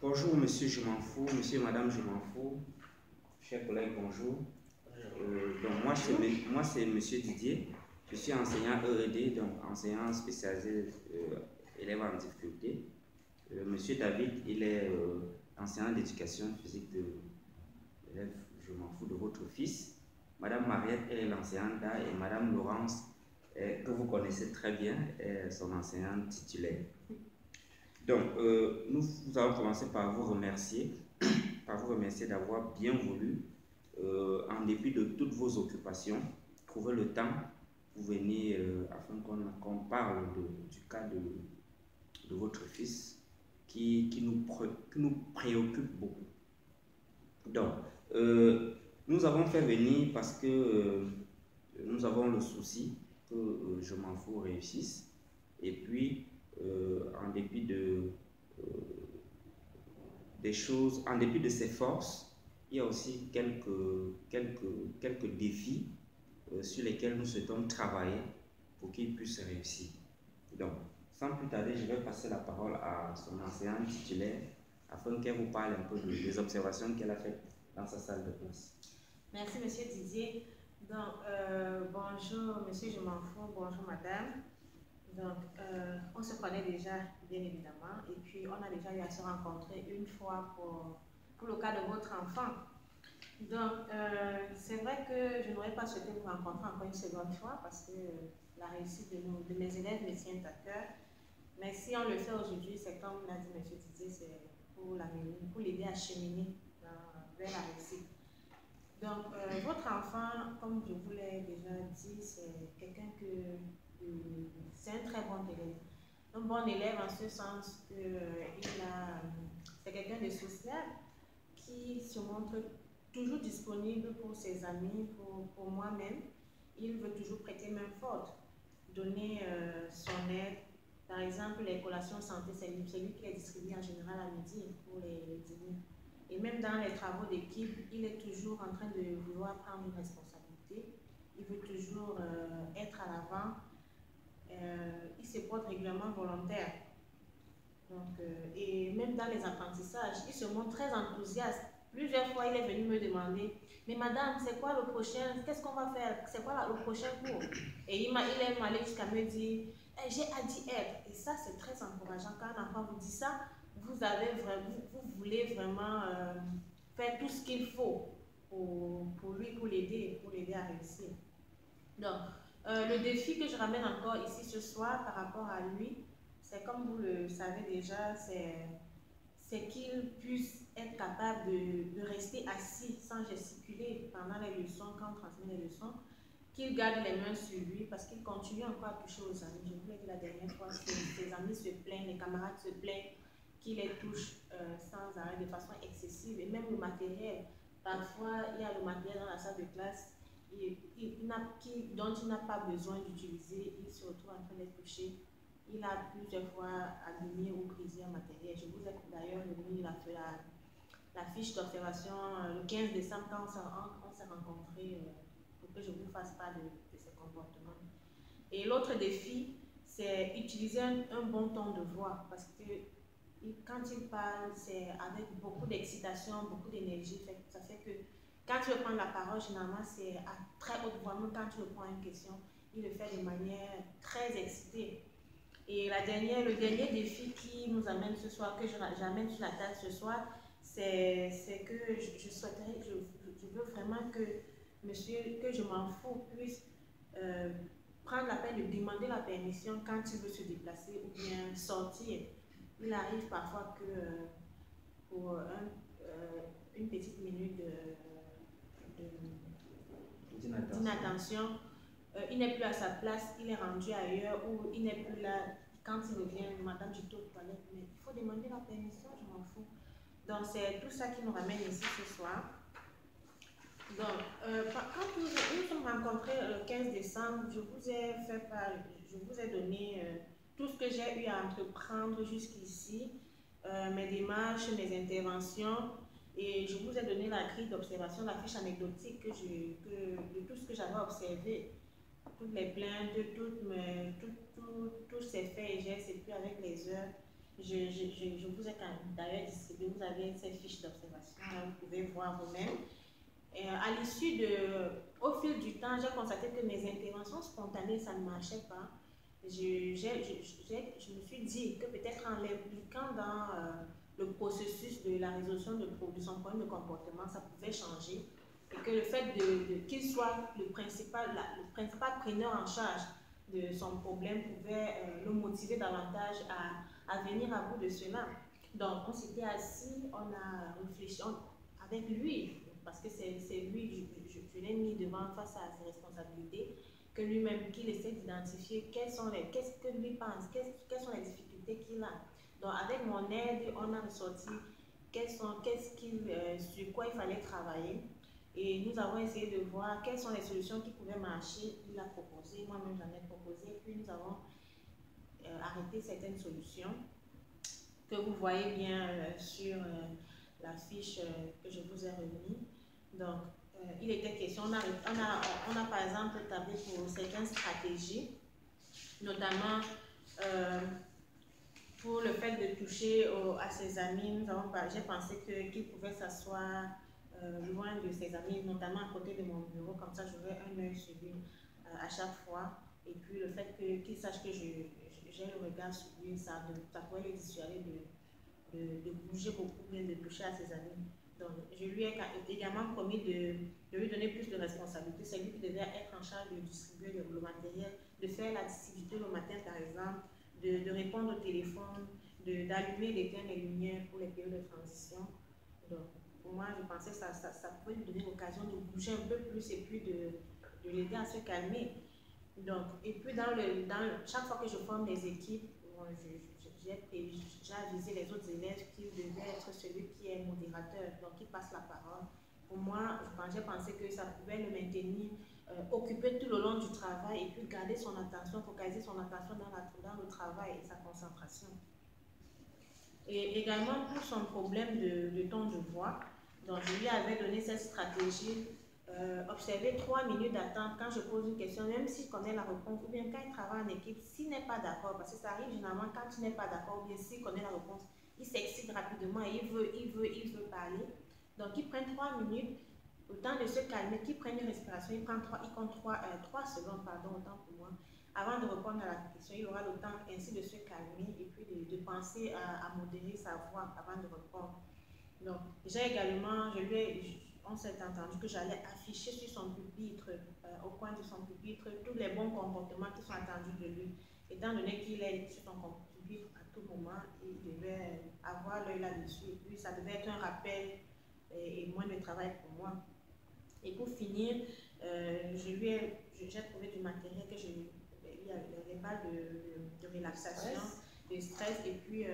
Bonjour monsieur, je m'en fous, monsieur, madame, je m'en fous, chers collègues, bonjour. Donc moi c'est monsieur Didier, je suis enseignant EED, donc enseignant spécialisé élèves en difficulté. Monsieur David, il est enseignant d'éducation physique de l'élève, je m'en fous, de votre fils. Madame Mariette, elle est l'enseignante d'art et madame Laurence, que vous connaissez très bien, est son enseignante titulaire. Donc, nous allons commencer par vous remercier, d'avoir bien voulu, en dépit de toutes vos occupations, trouver le temps pour venir afin qu'on parle du cas de votre fils qui nous préoccupe beaucoup. Donc, nous avons fait venir parce que nous avons le souci que je m'en fous réussisse et puis en dépit des choses, en dépit de ses forces, il y a aussi quelques défis sur lesquels nous souhaitons travailler pour qu'il puisse réussir. Donc, sans plus tarder, je vais passer la parole à son enseignante titulaire afin qu'elle vous parle un peu des observations qu'elle a faites dans sa salle de classe. Merci, monsieur Didier. Donc, bonjour, monsieur, je m'en fous, bonjour, madame. Donc, on se connaît déjà, bien évidemment, et puis on a déjà eu à se rencontrer une fois pour le cas de votre enfant. Donc, c'est vrai que je n'aurais pas souhaité vous rencontrer encore une seconde fois parce que la réussite de mes élèves me tient à cœur. Mais si on le fait aujourd'hui, c'est comme l'a dit M. Didier, c'est pour l'aider à cheminer vers la réussite. Donc, votre enfant, comme je vous l'ai déjà dit, c'est quelqu'un c'est un très bon élève. Un bon élève en ce sens que c'est quelqu'un de social qui se montre toujours disponible pour ses amis, pour moi-même. Il veut toujours prêter main forte, donner son aide. Par exemple, les collations santé, c'est lui qui les distribue en général à midi pour les dîners. Et même dans les travaux d'équipe, il est toujours en train de vouloir prendre une responsabilité. Il veut toujours être à l'avant. Il se porte régulièrement volontaire. Donc, et même dans les apprentissages, il se montre très enthousiaste. Plusieurs fois, il est venu me demander, mais madame, c'est quoi le prochain, qu'est-ce qu'on va faire, c'est quoi le prochain cours? Et il aime aller jusqu'à me dire, hey, j'ai hâte d'y être. Et ça, c'est très encourageant. Quand un enfant vous dit ça, vous voulez vraiment faire tout ce qu'il faut pour lui, pour l'aider à réussir. Donc, le défi que je ramène encore ici ce soir par rapport à lui, c'est comme vous le savez déjà, c'est qu'il puisse être capable de rester assis sans gesticuler pendant les leçons, quand on transmet les leçons, qu'il garde les mains sur lui parce qu'il continue encore à toucher aux amis. Je vous l'ai dit la dernière fois, ses amis se plaignent, les camarades se plaignent qu'il les touche sans arrêt, de façon excessive. Et même le matériel, parfois il y a le matériel dans la salle de classe dont il n'a pas besoin d'utiliser, il se retrouve en train d'être touché. Il a plusieurs fois abîmé ou brisé un matériel. Je vous ai d'ailleurs remis la fiche d'observation le 15 décembre quand on s'est rencontrés pour que je vous fasse part de ces comportements. Et l'autre défi, c'est utiliser un bon ton de voix parce que quand il parle, c'est avec beaucoup d'excitation, beaucoup d'énergie. Ça fait que quand tu veux prendre la parole, généralement, c'est à très haute voix. Même quand tu le prends une question, il le fait de manière très excitée. Et le dernier défi qui nous amène ce soir, que j'amène sur la table ce soir, c'est que je souhaiterais, je veux vraiment que monsieur, que je m'en fous, puisse prendre la peine de demander la permission quand il veut se déplacer ou bien sortir. Il arrive parfois que pour une petite minute d'inattention, il n'est plus à sa place, il est rendu ailleurs ou il n'est plus là. Quand il revient, madame, je suis aux toilettes, mais il faut demander la permission, je m'en fous. Donc, c'est tout ça qui nous ramène ici ce soir. Donc, quand nous sommes rencontrés le 15 décembre, je vous ai donné tout ce que j'ai eu à entreprendre jusqu'ici, mes démarches, mes interventions, et je vous ai donné la grille d'observation, la fiche anecdotique de tout ce que j'avais observé, toutes les plaintes, tous ces faits et gestes, et puis avec les heures. Je vous ai d'ailleurs distribué, vous avez ces fiches d'observation, vous pouvez voir vous-même. À l'issue au fil du temps, j'ai constaté que mes interventions spontanées, ça ne marchait pas. Je me suis dit que peut-être en l'impliquant dans le processus de la résolution de son problème de comportement, ça pouvait changer. Et que le fait qu'il soit le principal preneur en charge de son problème pouvait le motiver davantage à venir à bout de cela. Donc, on s'était assis, on a réfléchi avec lui, parce que c'est lui, je l'ai mis devant face à ses responsabilités, que lui-même, qu'il essaie d'identifier qu'est-ce que lui pense, quelles sont les difficultés qu'il a. Donc, avec mon aide, on a ressorti sur quoi il fallait travailler. Et nous avons essayé de voir quelles sont les solutions qui pouvaient marcher. Il a proposé, moi-même j'en ai proposé, puis nous avons arrêté certaines solutions que vous voyez bien sur la fiche que je vous ai remise. Donc, il était question, on a par exemple tablé pour certaines stratégies, notamment pour le fait de toucher à ses amis. J'ai pensé qu'il pouvait s'asseoir loin de ses amis, notamment à côté de mon bureau, comme ça j'aurais un œil sur lui à chaque fois. Et puis le fait qu'il sache que j'ai le regard sur lui, ça pourrait le dissuader de bouger beaucoup, bien de toucher à ses amis. Donc je lui ai également promis de lui donner plus de responsabilités. C'est lui qui devait être en charge de distribuer le matériel, de faire la distribution le matin par exemple, de répondre au téléphone, d'allumer d'éteindre les lumières pour les périodes de transition. Donc, pour moi, je pensais que ça pouvait lui donner l'occasion de bouger un peu plus et puis de l'aider à se calmer. Donc, et puis chaque fois que je forme les équipes, j'ai avisé les autres élèves qu'ils devaient être celui qui est modérateur, donc qui passe la parole. Pour moi, j'ai pensé que ça pouvait le maintenir occupé tout le long du travail et puis garder son attention, focaliser son attention dans le travail et sa concentration. Et également pour son problème de ton de voix, donc je lui avais donné cette stratégie, observer 3 minutes d'attente quand je pose une question, même s'il connaît la réponse, ou bien quand il travaille en équipe, s'il n'est pas d'accord, parce que ça arrive généralement quand tu n'es pas d'accord, ou bien s'il connaît la réponse, il s'excite rapidement et il veut parler. Donc il prend 3 minutes, au temps de se calmer, qu'il prenne une respiration, il compte 3 secondes, pardon, autant pour moi. Avant de répondre à la question, il aura le temps ainsi de se calmer et puis de penser à modérer sa voix avant de répondre. Donc, j'ai également, on s'est entendu que j'allais afficher sur son pupitre, au coin de son pupitre, tous les bons comportements qui sont attendus de lui. Étant donné qu'il est sur son pupitre à tout moment, il devait avoir l'œil là-dessus et puis ça devait être un rappel et moins de travail pour moi. Et pour finir, j'ai trouvé du matériel il y a les balles de relaxation, de stress et puis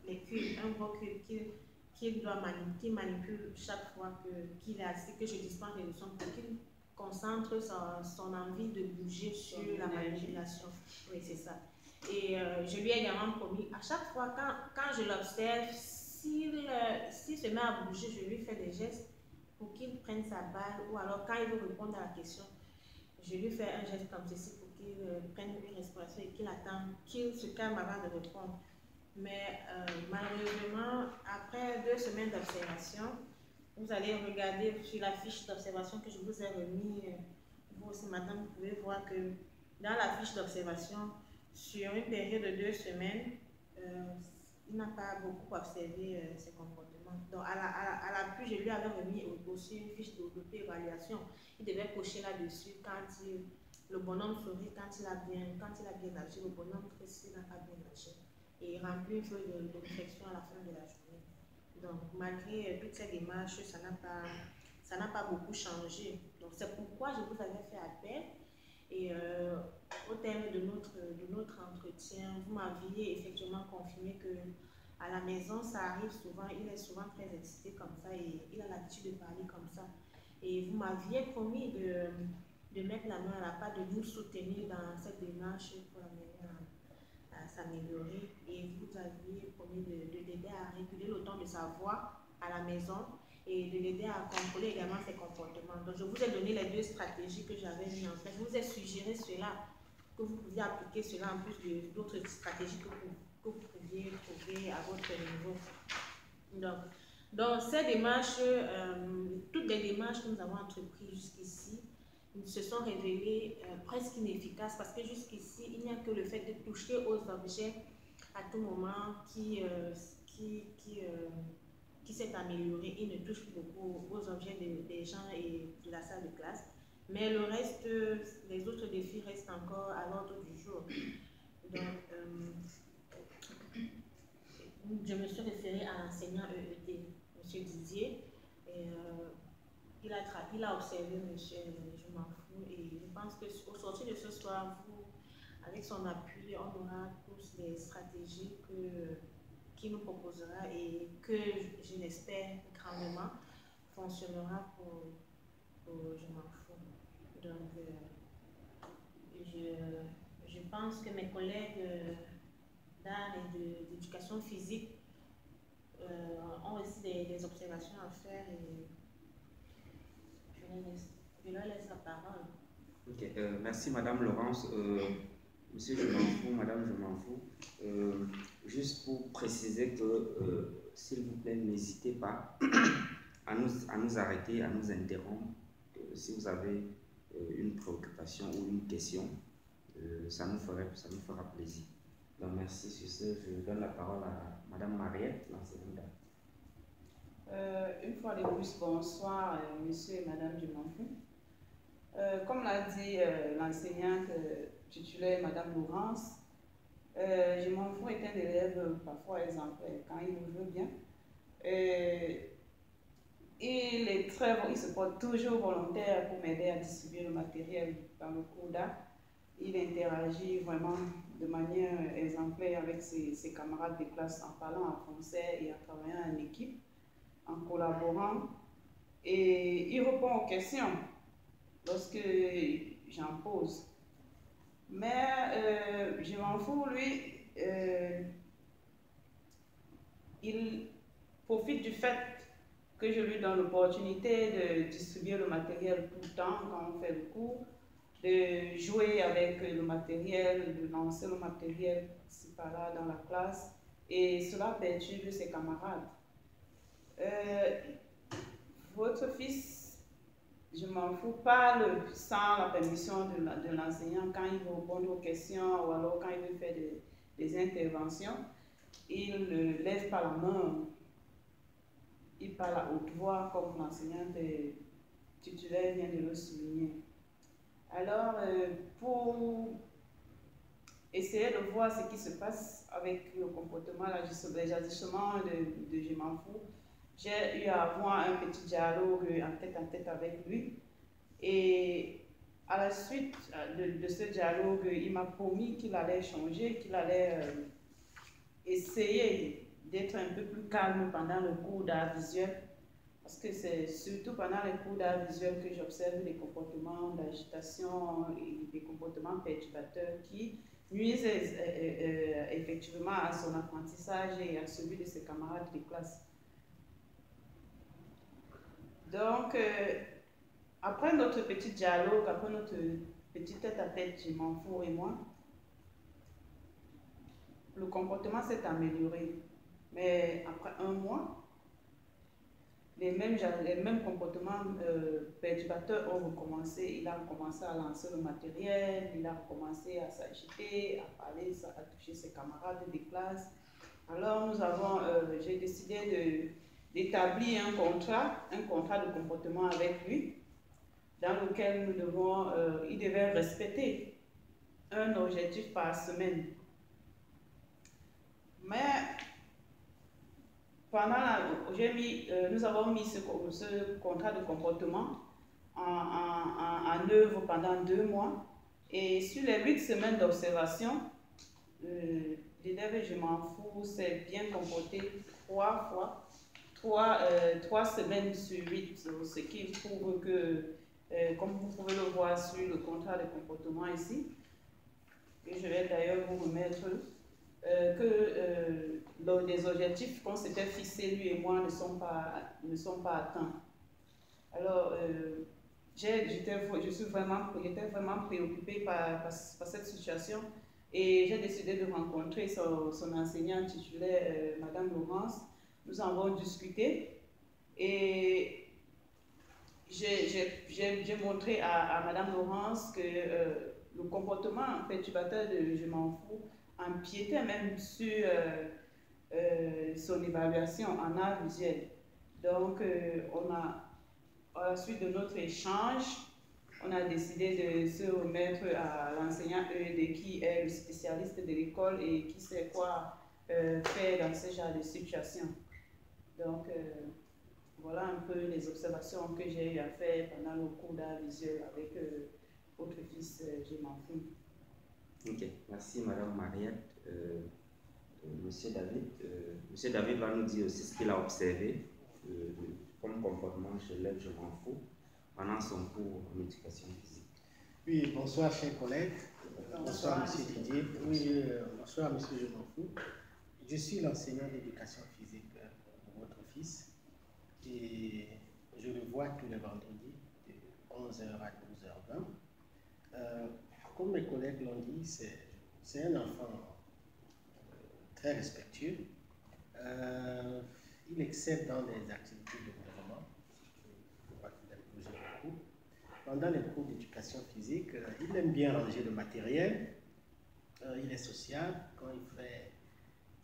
les cubes, un gros cube qu'il manipule chaque fois qu'il est assis, que je dispense des leçons pour qu'il concentre son envie de bouger sur la manipulation. Oui, c'est ça. Et je lui ai également promis, à chaque fois quand je l'observe, s'il se met à bouger, je lui fais des gestes pour qu'il prenne sa balle, ou alors quand il veut répondre à la question, je lui fais un geste comme ceci pour qu'il prenne une respiration et qu'il attende, qu'il se calme avant de répondre. Mais malheureusement, après 2 semaines d'observation, vous allez regarder sur la fiche d'observation que je vous ai remise. Vous aussi, madame, vous pouvez voir que dans la fiche d'observation, sur une période de 2 semaines, il n'a pas beaucoup observé ses comportements. Donc, à l'appui, je lui avais remis aussi une fiche d'auto-évaluation. Il devait cocher là-dessus quand le bonhomme sourit, quand il a bien agi, le bonhomme triste, il n'a pas bien agi. Et remplir une feuille de réflexion à la fin de la journée. Donc, malgré toutes ces démarches, ça n'a pas beaucoup changé. Donc, c'est pourquoi je vous avais fait appel. Et au terme de notre entretien, vous m'aviez effectivement confirmé que à la maison, ça arrive souvent, il est souvent très excité comme ça et il a l'habitude de parler comme ça. Et vous m'aviez promis de mettre la main à la pâte, de nous soutenir dans cette démarche pour l'amener à s'améliorer. Et vous aviez promis de l'aider à réguler le ton de sa voix à la maison et de l'aider à contrôler également ses comportements. Donc, je vous ai donné les 2 stratégies que j'avais mises en place. Je vous ai suggéré cela, que vous pouviez appliquer cela en plus d'autres stratégies que vous pouviez deviez trouver à votre niveau. Donc, dans ces démarches, toutes les démarches que nous avons entreprises jusqu'ici se sont révélées presque inefficaces parce que jusqu'ici, il n'y a que le fait de toucher aux objets à tout moment qui s'est amélioré. Il ne touche beaucoup aux objets des gens et de la salle de classe. Mais le reste, les autres défis restent encore à l'ordre du jour. Donc, je me suis référée à l'enseignant EED, M. Didier. Et, il a observé M. Je m'en fous. Et je pense qu'au sortir de ce soir, avec son appui, on aura tous les stratégies qu'il nous proposera et que je l'espère grandement fonctionnera pour Je m'en fous. Donc, je pense que mes collègues d'art et d'éducation physique ont aussi des observations à faire et je leur laisse la parole. Ok, merci Madame Laurence. Monsieur Je m'en fous, Madame Je m'en fous. Juste pour préciser que, s'il vous plaît, n'hésitez pas à nous arrêter, à nous interrompre. Si vous avez une préoccupation ou une question, ça nous fera plaisir. Donc merci sur ce. Je donne la parole à Madame Mariette, l'enseignante. Une fois de plus, bonsoir, monsieur et madame Je m'en fous. Comme l'a dit l'enseignante titulaire, madame Laurence, Je m'en fous est un élève parfois exemplaire quand il le veut bien. Il est très bon, il se porte toujours volontaire pour m'aider à distribuer le matériel dans le cours d'art. Il interagit vraiment de manière exemplaire avec ses camarades de classe en parlant en français et en travaillant en équipe, en collaborant. Et il répond aux questions lorsque j'en pose. Mais Je m'en fous, lui, il profite du fait que je lui donne l'opportunité de distribuer le matériel tout le temps quand on fait le cours, de jouer avec le matériel, de lancer le matériel ici par là dans la classe, et cela perturbe ses camarades. Votre fils, je m'en fous, parle sans la permission de l'enseignant quand il veut répondre aux questions ou alors quand il veut faire des interventions. Il ne lève pas la main. Il parle à haute voix, comme l'enseignante titulaire vient de le souligner. Alors, pour essayer de voir ce qui se passe avec le comportement, les agissements de Je m'en fous, j'ai eu à avoir un petit dialogue en tête avec lui. Et à la suite de ce dialogue, il m'a promis qu'il allait changer, qu'il allait essayer d'être un peu plus calme pendant le cours d'art visuel, parce que c'est surtout pendant les cours d'art visuel que j'observe des comportements d'agitation et des comportements perturbateurs qui nuisent effectivement à son apprentissage et à celui de ses camarades de classe. Donc, après notre petit dialogue, après notre petit tête-à-tête, Je m'en fous et moi, le comportement s'est amélioré. Mais après un mois, les mêmes comportements perturbateurs ont recommencé. Il a recommencé à lancer le matériel, il a recommencé à s'agiter, à parler, à toucher ses camarades de classe. Alors j'ai décidé d'établir un contrat de comportement avec lui, dans lequel il devait respecter un objectif par semaine. Mais nous avons mis ce contrat de comportement en œuvre pendant 2 mois. Et sur les 8 semaines d'observation, l'élève Je m'en fous s'est bien comporté 3 fois, 3 semaines sur 8, ce qui prouve que, comme vous pouvez le voir sur le contrat de comportement ici, et je vais d'ailleurs vous remettre que les objectifs qu'on s'était fixés, lui et moi, ne sont pas atteints. Alors, j'étais vraiment préoccupée par cette situation Et j'ai décidé de rencontrer son enseignante titulaire, Madame Laurence. Nous avons discuté et j'ai montré à Madame Laurence que le comportement perturbateur de Je m'en fous empiétait même sur son évaluation en art visuel. Donc, à la suite de notre échange, on a décidé de se remettre à l'enseignant EED qui est le spécialiste de l'école et qui sait quoi faire dans ce genre de situation. Donc, voilà un peu les observations que j'ai eu à faire pendant le cours d'art visuel avec votre fils, Je m'en fous. Ok, merci Madame Mariette. Monsieur David. Monsieur David va nous dire aussi ce qu'il a observé comme comportement chez l'élève Je m'en fous pendant son cours en éducation physique. Oui, bonsoir chers collègues. Bonsoir Monsieur Didier. Oui, bonsoir Monsieur Je m'en fous. Je suis l'enseignant d'éducation physique de votre fils et je le vois tous les vendredis de 11h à 12h20. Comme mes collègues l'ont dit, c'est un enfant très respectueux. Il excelle dans les activités de mouvement. Je vois qu'il aime bouger beaucoup. Pendant les cours d'éducation physique, il aime bien ranger le matériel. Il est sociable. Quand il fait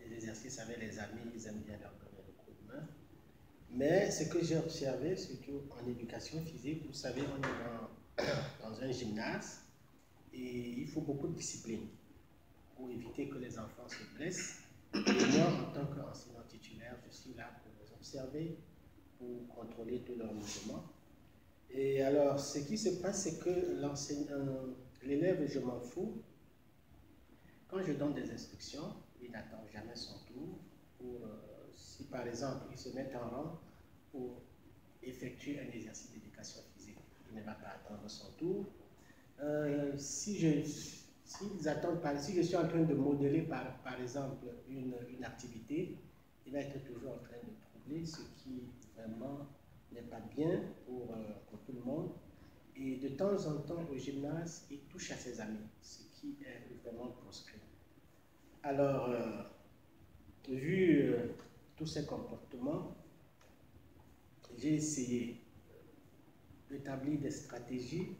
des exercices avec les amis, ils aiment bien leur donner le coup de main. Mais ce que j'ai observé, surtout en éducation physique, vous savez, on est dans un gymnase et il faut beaucoup de discipline pour éviter que les enfants se blessent. Et moi, en tant qu'enseignant titulaire, je suis là pour les observer, pour contrôler tous leurs mouvements. Et alors, ce qui se passe, c'est que l'élève, Je m'en fous, quand je donne des instructions, il n'attend jamais son tour. Si par exemple, il se met en rang pour effectuer un exercice d'éducation physique, il ne va pas attendre son tour. Si je suis en train de modeler par exemple une activité, il va être toujours en train de troubler, ce qui vraiment n'est pas bien pour tout le monde. Et de temps en temps au gymnase, il touche à ses amis, ce qui est vraiment proscrit. Alors, vu tous ces comportements, j'ai essayé d'établir des stratégies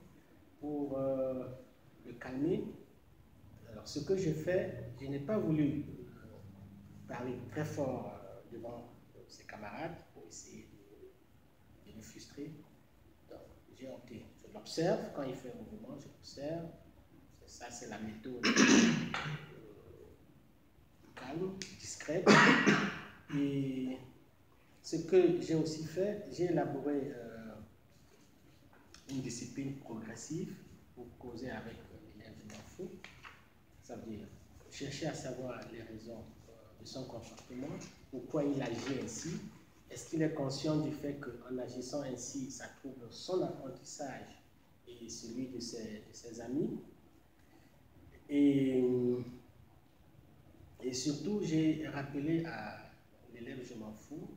pour le calmer. Alors, ce que je fais, je n'ai pas voulu parler très fort devant ses camarades pour essayer de le frustrer. Donc, j'ai opté, je l'observe quand il fait un mouvement, je l'observe. Ça, c'est la méthode calme, discrète. Et ce que j'ai aussi fait, j'ai élaboré une discipline progressive pour causer avec l'élève Je m'en fous. Ça veut dire chercher à savoir les raisons de son comportement, pourquoi il agit ainsi. Est-ce qu'il est conscient du fait qu'en agissant ainsi, ça trouble son apprentissage et celui de ses amis? Et surtout, j'ai rappelé à l'élève Je m'en fous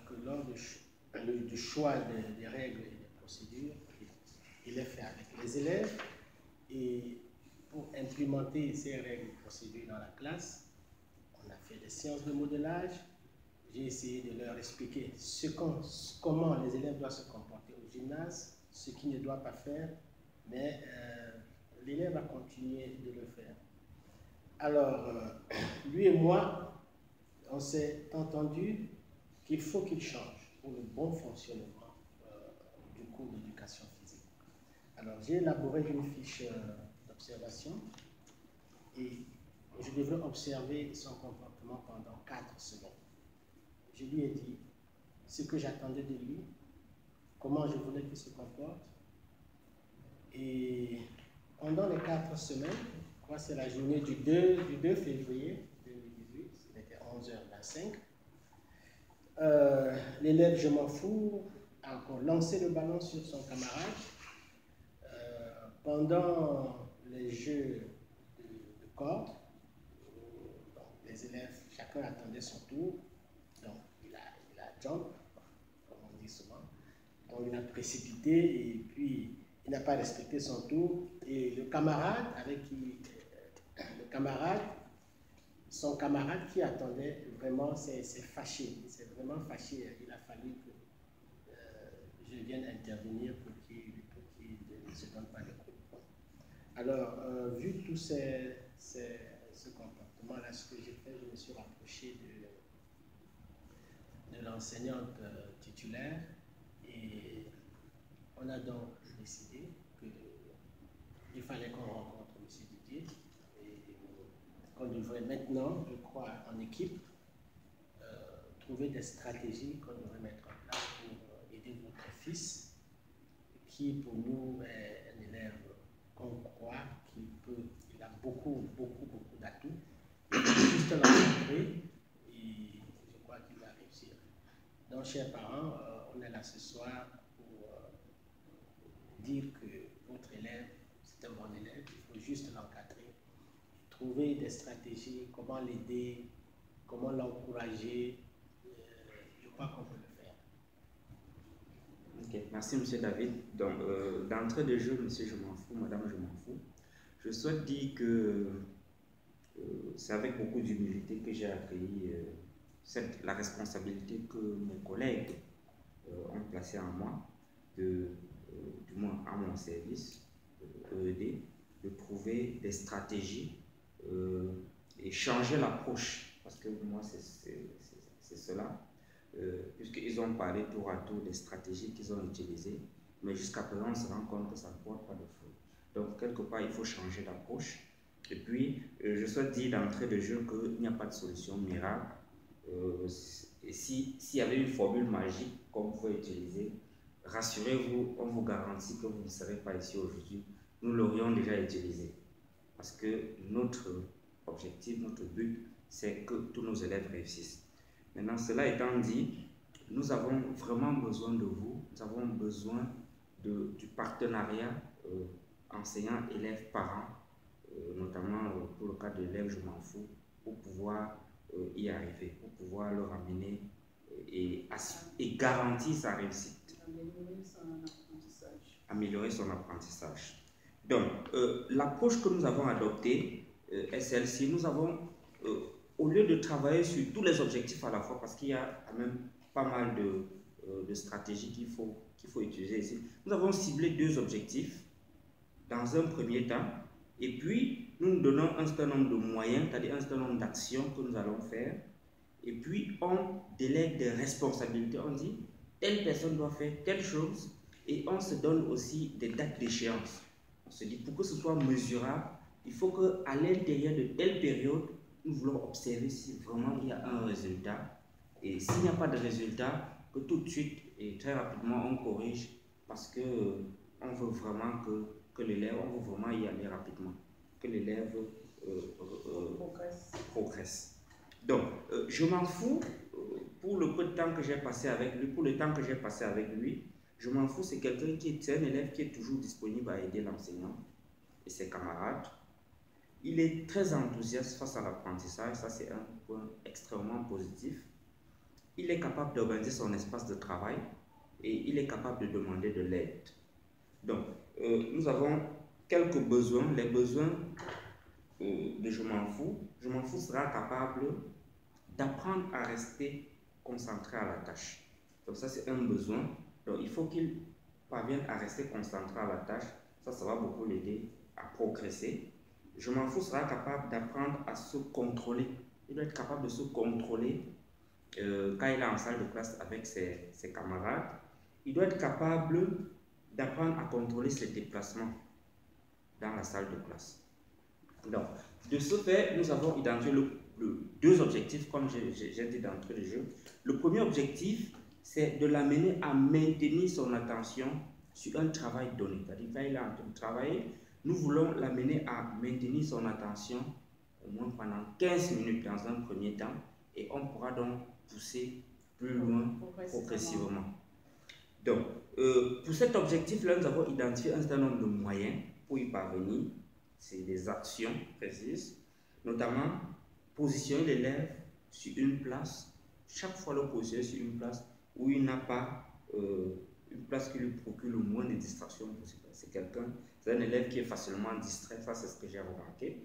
que lors du choix des règles et des procédures, il est fait avec les élèves. Et pour implémenter ces règles et procédures dans la classe, on a fait des séances de modelage. J'ai essayé de leur expliquer comment les élèves doivent se comporter au gymnase, ce qu'ils ne doivent pas faire, mais l'élève a continué de le faire. Alors, lui et moi, on s'est entendu qu'il faut qu'il change pour le bon fonctionnement du cours d'éducation physique. Alors, j'ai élaboré une fiche d'observation et je devrais observer son comportement pendant 4 semaines. Je lui ai dit ce que j'attendais de lui, comment je voulais qu'il se comporte. Et pendant les 4 semaines, je crois que c'est la journée du 2 février 2018, il était 11h25, l'élève Je m'en fous a encore lancé le ballon sur son camarade. Pendant les jeux de cordes, les élèves, chacun attendait son tour. Donc, il a jump, comme on dit souvent. Donc, il a précipité et puis il n'a pas respecté son tour. Et le camarade avec qui camarade, son camarade qui attendait vraiment s'est fâché. Il s'est vraiment fâché. Il a fallu que je vienne intervenir pour qu'il ne se donne pas de coup. Alors, vu tout ce comportement-là, ce que j'ai fait, je me suis rapproché de l'enseignante titulaire et on a donc décidé qu'il fallait qu'on rencontre M. Didier et qu'on devrait maintenant, je crois, en équipe, trouver des stratégies qu'on devrait mettre en place pour aider votre fils, qui pour nous est un élève qu'on croit qu'il a beaucoup d'atouts. Il faut juste l'encontrer et je crois qu'il va réussir. Donc, chers parents, on est là ce soir pour dire que votre élève, c'est un bon élève, il faut juste l'encadrer, trouver des stratégies, comment l'aider, comment l'encourager. Je crois qu'on peut le faire. Ok, merci M. David. Donc, d'entrée de jeu, monsieur, je m'en fous, madame, je m'en fous. Je souhaite dire que c'est avec beaucoup d'humilité que j'ai accueilli la responsabilité que mes collègues ont placée en moi, du moins à mon service, EED, de trouver des stratégies et changer l'approche, parce que moi, c'est cela. Puisqu'ils ont parlé tour à tour des stratégies qu'ils ont utilisées, mais jusqu'à présent, on se rend compte que ça ne porte pas de fruits. Donc, quelque part, il faut changer d'approche. Et puis, je souhaite dire d'entrée de jeu qu'il n'y a pas de solution miracle. Et s'il y avait une formule magique qu'on pouvait utiliser, rassurez-vous, on vous garantit que vous ne serez pas ici aujourd'hui. Nous l'aurions déjà utilisé. Parce que notre objectif, notre but, c'est que tous nos élèves réussissent. Maintenant, cela étant dit, nous avons vraiment besoin de vous, nous avons besoin du partenariat enseignants, élèves, parents, notamment pour le cas de l'élève, je m'en fous, pour pouvoir y arriver, pour pouvoir le ramener et garantir sa réussite. Améliorer son apprentissage. Donc, l'approche que nous avons adoptée est celle-ci. Nous avons, au lieu de travailler sur tous les objectifs à la fois, parce qu'il y a quand même pas mal de stratégies qu'il faut utiliser ici, nous avons ciblé 2 objectifs dans un premier temps, et puis nous donnons un certain nombre de moyens, c'est-à-dire un certain nombre d'actions que nous allons faire, et puis on délègue des responsabilités, on dit telle personne doit faire telle chose, et on se donne aussi des dates d'échéance. On se dit pour que ce soit mesurable, il faut qu'à l'intérieur de telle période, nous voulons observer si vraiment il y a un résultat, et s'il n'y a pas de résultat, que tout de suite et très rapidement on corrige, parce qu'on veut vraiment que l'élève, on veut vraiment y aller rapidement, que l'élève progresse. Donc, je m'en fous pour le peu de temps que j'ai passé avec lui, pour le temps que j'ai passé avec lui, je m'en fous, c'est quelqu'un c'est un élève qui est toujours disponible à aider l'enseignant et ses camarades. Il est très enthousiaste face à l'apprentissage, ça c'est un point extrêmement positif. Il est capable d'organiser son espace de travail et il est capable de demander de l'aide. Donc, nous avons quelques besoins. Les besoins de Je m'en fous. Je m'en fous sera capable d'apprendre à rester concentré à la tâche. Donc ça, c'est un besoin. Donc, il faut qu'il parvienne à rester concentré à la tâche. Ça va beaucoup l'aider à progresser. Je m'en fous sera capable d'apprendre à se contrôler. Il doit être capable de se contrôler quand il est en salle de classe avec ses camarades. Il doit être capable d'apprendre à contrôler ses déplacements dans la salle de classe. Donc, de ce fait, nous avons identifié 2 objectifs, comme j'ai dit d'entrée de jeu. Le premier objectif, c'est de l'amener à maintenir son attention sur un travail donné. C'est-à-dire, quand il est en train de travailler, nous voulons l'amener à maintenir son attention au moins pendant 15 minutes dans un premier temps, et on pourra donc pousser plus loin progressivement. Donc, pour cet objectif-là, nous avons identifié un certain nombre de moyens pour y parvenir. C'est des actions précises, notamment positionner l'élève sur une place, chaque fois le positionner sur une place où il n'a pas une place qui lui procure le moins de distractions possible. C'est un élève qui est facilement distrait, ça c'est ce que j'ai remarqué.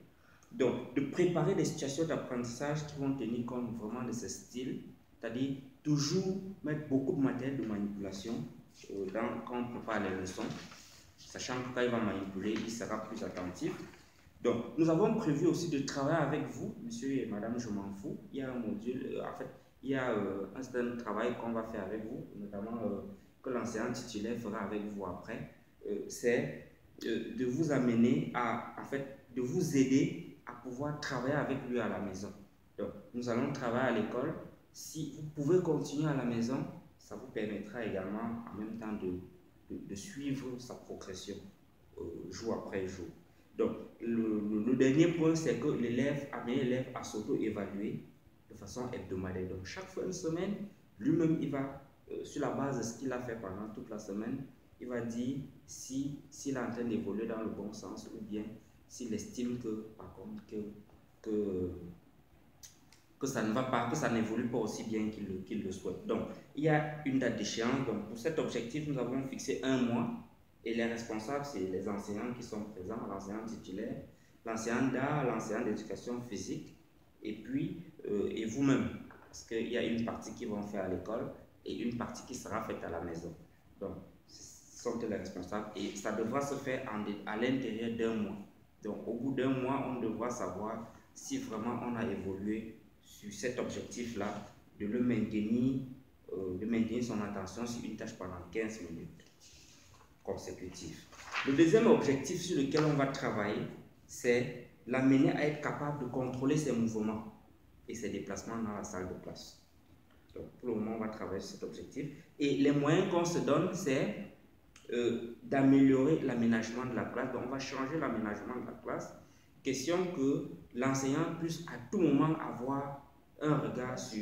Donc, de préparer des situations d'apprentissage qui vont tenir compte vraiment de ce style, c'est-à-dire toujours mettre beaucoup de matériel de manipulation quand on prépare les leçons, sachant que quand il va manipuler, il sera plus attentif. Donc, nous avons prévu aussi de travailler avec vous, monsieur et madame, je m'en fous. Il y a un module, en fait, il y a un certain travail qu'on va faire avec vous, notamment que l'enseignant titulaire fera avec vous après. C'est de vous amener à, en fait, de vous aider à pouvoir travailler avec lui à la maison. Donc, nous allons travailler à l'école. Si vous pouvez continuer à la maison, ça vous permettra également en même temps de suivre sa progression jour après jour. Donc, le dernier point, c'est que l'élève, amener l'élève à s'auto-évaluer de façon hebdomadaire. Donc, chaque fin de semaine, lui-même, il va, sur la base de ce qu'il a fait pendant toute la semaine, il va dire s'il est en train d'évoluer dans le bon sens ou bien s'il estime que, par contre, que ça ne va pas, que ça n'évolue pas aussi bien qu'il le souhaite. Donc, il y a une date d'échéance. Donc, pour cet objectif, nous avons fixé 1 mois. Et les responsables, c'est les enseignants qui sont présents, l'enseignant titulaire, l'enseignant d'art, l'enseignant d'éducation physique, et puis et vous-même. Parce qu'il y a une partie qu'ils vont faire à l'école et une partie qui sera faite à la maison. Donc, ce sont les responsables. Et ça devra se faire à l'intérieur d'1 mois. Donc, au bout d'1 mois, on devra savoir si vraiment on a évolué sur cet objectif-là, de le maintenir, de maintenir son attention sur une tâche pendant 15 minutes consécutives. Le deuxième objectif sur lequel on va travailler, c'est l'amener à être capable de contrôler ses mouvements et ses déplacements dans la salle de classe. Donc, pour le moment, on va travailler sur cet objectif. Et les moyens qu'on se donne, c'est d'améliorer l'aménagement de la classe. Donc, on va changer l'aménagement de la classe. Question que l'enseignant puisse à tout moment avoir un regard sur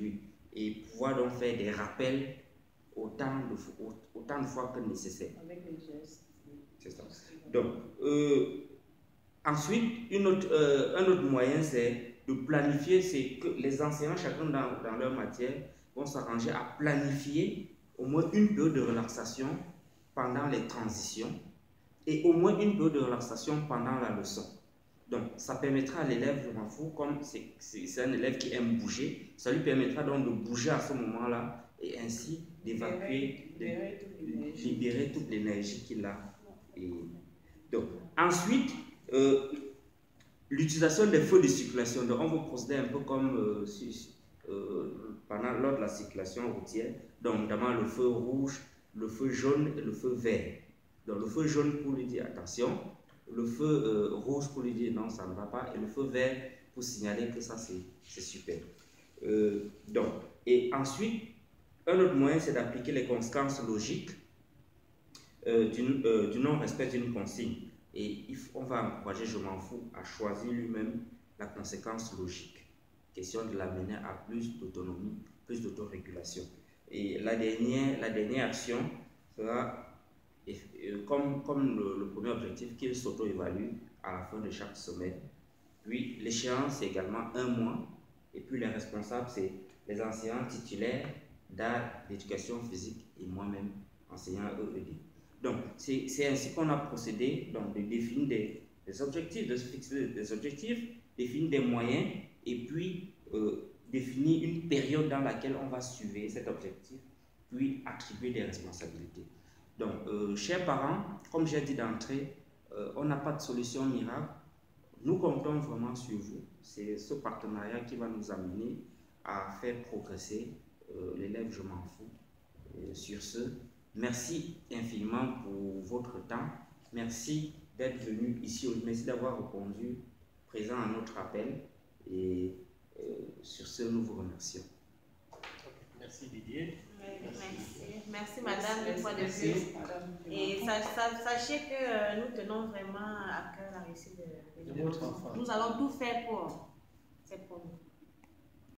lui et pouvoir donc faire des rappels autant de fois que nécessaire. Avec les gestes. C'est ça. Donc, ensuite, un autre moyen, c'est de planifier, c'est que les enseignants, chacun dans leur matière, vont s'arranger à planifier au moins une période de relaxation pendant les transitions et au moins une période de relaxation pendant la leçon. Donc, ça permettra à l'élève, je m'en fous, comme c'est un élève qui aime bouger, ça lui permettra donc de bouger à ce moment-là et ainsi d'évacuer, libérer toute l'énergie qu'il a. Et donc, ensuite, l'utilisation des feux de circulation. Donc, on va procéder un peu comme lors de la circulation routière, donc notamment le feu rouge, le feu jaune et le feu vert. Donc, le feu jaune pour lui dire attention, le feu rouge pour lui dire non, ça ne va pas, et le feu vert pour signaler que ça c'est super. Donc, et ensuite, un autre moyen, c'est d'appliquer les conséquences logiques du non-respect d'une consigne. Et on va encourager, je m'en fous, à choisir lui-même la conséquence logique. Question de l'amener à plus d'autonomie, plus d'autorégulation. Et la dernière action sera, comme le premier objectif, qu'il s'auto-évalue à la fin de chaque semaine. Puis l'échéance, c'est également 1 mois. Et puis les responsables, c'est les enseignants titulaires d'art, d'éducation physique et moi-même, enseignant EED. Donc, c'est ainsi qu'on a procédé, donc, de définir des objectifs, de se fixer des objectifs, définir des moyens et puis définir une période dans laquelle on va suivre cet objectif, puis attribuer des responsabilités. Donc, chers parents, comme j'ai dit d'entrée, on n'a pas de solution miracle. Nous comptons vraiment sur vous. C'est ce partenariat qui va nous amener à faire progresser l'élève, je m'en fous. Sur ce, merci infiniment pour votre temps. Merci d'être venu ici. Merci d'avoir répondu présent à notre appel. Et sur ce, nous vous remercions. Merci Didier. Merci madame, une fois de plus. Et sachez que nous tenons vraiment à cœur la réussite de votre enfant. Nous allons tout faire pour. C'est pour nous.